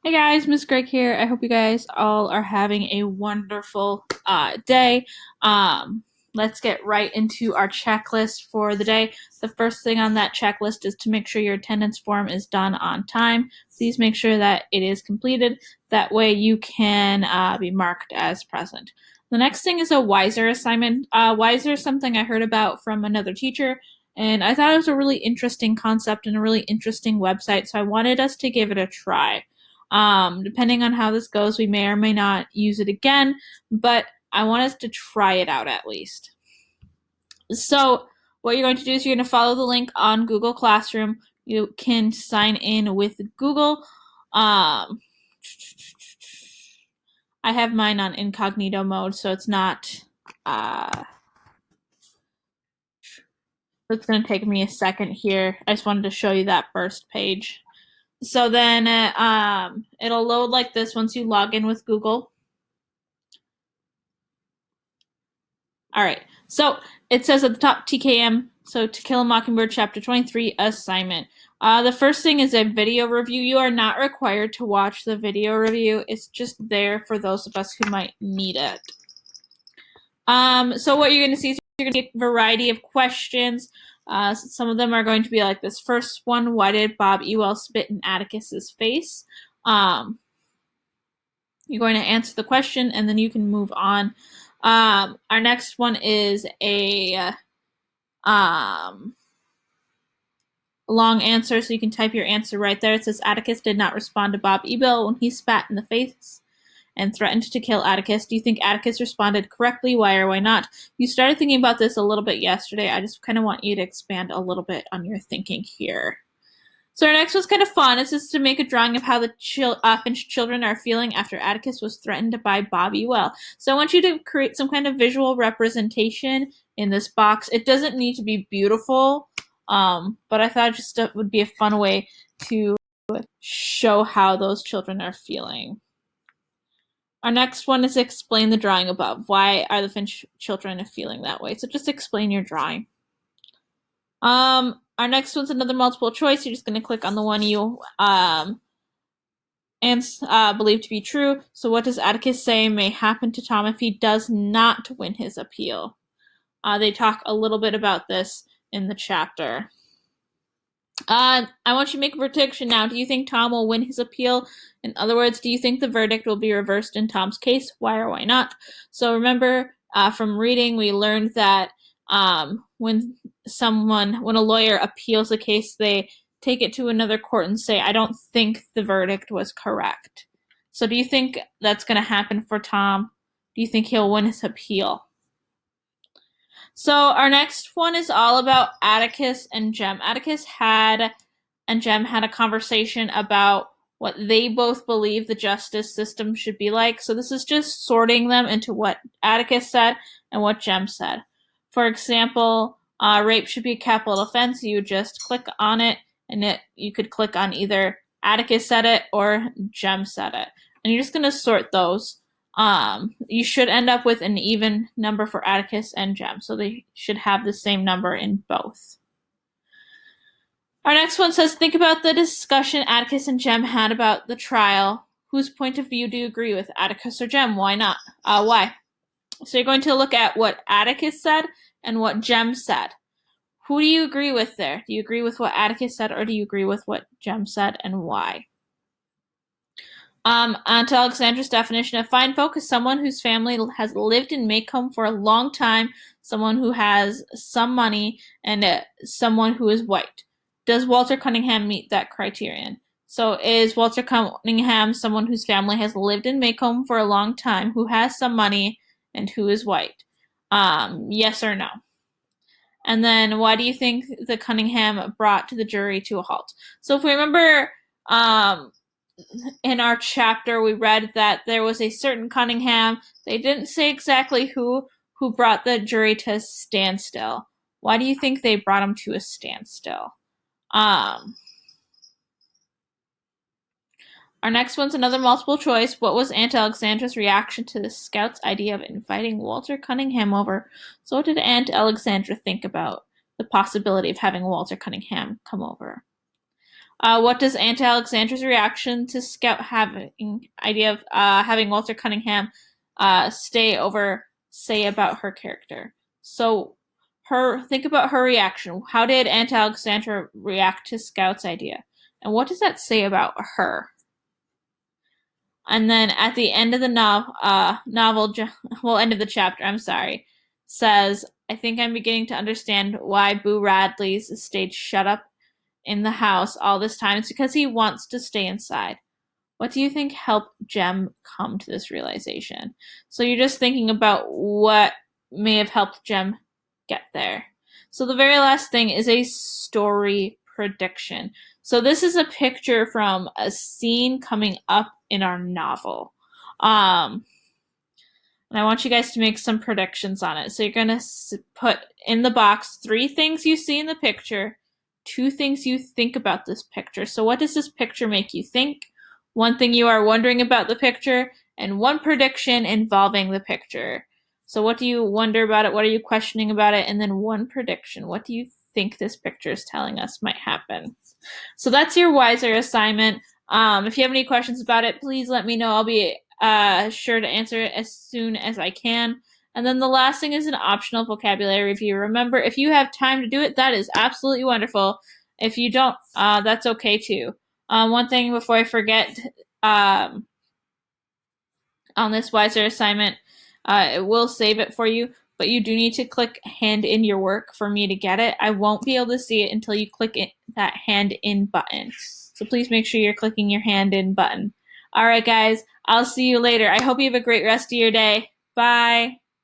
Hey guys, Miss Greg here. I hope you guys all are having a wonderful day. Um, let's get right into our checklist for the day. The first thing on that checklist is to make sure your attendance form is done on time. Please make sure that it is completed. That way you can be marked as present. The next thing is a Wiser assignment. Wiser is something I heard about from another teacher, and I thought it was a really interesting concept and a really interesting website, so I wanted us to give it a try. Depending on how this goes, we may or may not use it again, but I want us to try it out at least. So, what you're going to do is you're going to follow the link on Google Classroom. You can sign in with Google. Um, I have mine on incognito mode, so it's not. It's going to take me a second here. I just wanted to show you that first page. So then it'll load like this once you log in with Google. All right. So it says at the top TKM, so To Kill a Mockingbird, Chapter 23, assignment. The first thing is a video review. You are not required to watch the video review. It's just there for those of us who might need it. So what you're going to see is you're going to get a variety of questions. Some of them are going to be like this first one: why did Bob Ewell spit in Atticus's face? You're going to answer the question, and then you can move on. Our next one is a long answer, so you can type your answer right there. It says Atticus did not respond to Bob Ewell when he spat in the face and threatened to kill Atticus. Do you think Atticus responded correctly? Why or why not? You started thinking about this a little bit yesterday. I just kind of want you to expand a little bit on your thinking here. So our next one's kind of fun. It's just to make a drawing of how the Finch children are feeling after Atticus was threatened by Bob Ewell. So I want you to create some kind of visual representation in this box. It doesn't need to be beautiful, but I thought just it would be a fun way to show how those children are feeling. Our next one is explain the drawing above. Why are the Finch children feeling that way? So just explain your drawing. Our next one's another multiple choice. You're just going to click on the one you believe to be true. So what does Atticus say may happen to Tom if he does not win his appeal? They talk a little bit about this in the chapter. I want you to make a prediction now. Do you think Tom will win his appeal? In other words, do you think the verdict will be reversed in Tom's case? Why or why not? So remember, from reading, we learned that when a lawyer appeals a case, they take it to another court and say, I don't think the verdict was correct. So do you think that's going to happen for Tom? Do you think he'll win his appeal? So our next one is all about Atticus and Jem. Atticus and Jem had a conversation about what they both believe the justice system should be like. So this is just sorting them into what Atticus said and what Jem said. For example, rape should be a capital offense. You just click on it, and you could click on either Atticus said it or Jem said it. And you're just going to sort those. You should end up with an even number for Atticus and Jem, so they should have the same number in both. Our next one says, think about the discussion Atticus and Jem had about the trial. Whose point of view do you agree with, Atticus or Jem? Why not? Why? So you're going to look at what Atticus said and what Jem said. Who do you agree with there? Do you agree with what Atticus said, or do you agree with what Jem said, and why? On to Alexandra's definition of fine folk is someone whose family has lived in Maycomb for a long time, someone who has some money, and someone who is white. Does Walter Cunningham meet that criterion? So is Walter Cunningham someone whose family has lived in Maycomb for a long time, who has some money, and who is white? Yes or no? And then why do you think the Cunningham brought the jury to a halt? So if we remember, in our chapter, we read that there was a certain Cunningham. They didn't say exactly who brought the jury to a standstill. Why do you think they brought him to a standstill? Our next one's another multiple choice. What was Aunt Alexandra's reaction to the scout's idea of inviting Walter Cunningham over? So what did Aunt Alexandra think about the possibility of having Walter Cunningham come over? What does Aunt Alexandra's reaction to Scout having idea of having Walter Cunningham stay over say about her character? So think about her reaction. How did Aunt Alexandra react to Scout's idea? And what does that say about her? And then at the end of the end of the chapter, I'm sorry, says, I think I'm beginning to understand why Boo Radley's stayed shut up in the house all this time. It's because he wants to stay inside. What do you think helped Jem come to this realization? So you're just thinking about what may have helped Jem get there. So the very last thing is a story prediction. So this is a picture from a scene coming up in our novel. And I want you guys to make some predictions on it. So you're going to put in the box 3 things you see in the picture, 2 things you think about this picture. So what does this picture make you think? 1 thing you are wondering about the picture, and 1 prediction involving the picture. So what do you wonder about it? What are you questioning about it? And then 1 prediction. What do you think this picture is telling us might happen? So that's your Wiser assignment. If you have any questions about it, please let me know. I'll be sure to answer it as soon as I can. And then the last thing is an optional vocabulary review. Remember, if you have time to do it, that is absolutely wonderful. If you don't, that's okay too. One thing before I forget, on this Wiser assignment, it will save it for you, but you do need to click hand in your work for me to get it. I won't be able to see it until you click that hand in button. So please make sure you're clicking your hand in button. All right, guys, I'll see you later. I hope you have a great rest of your day. Bye.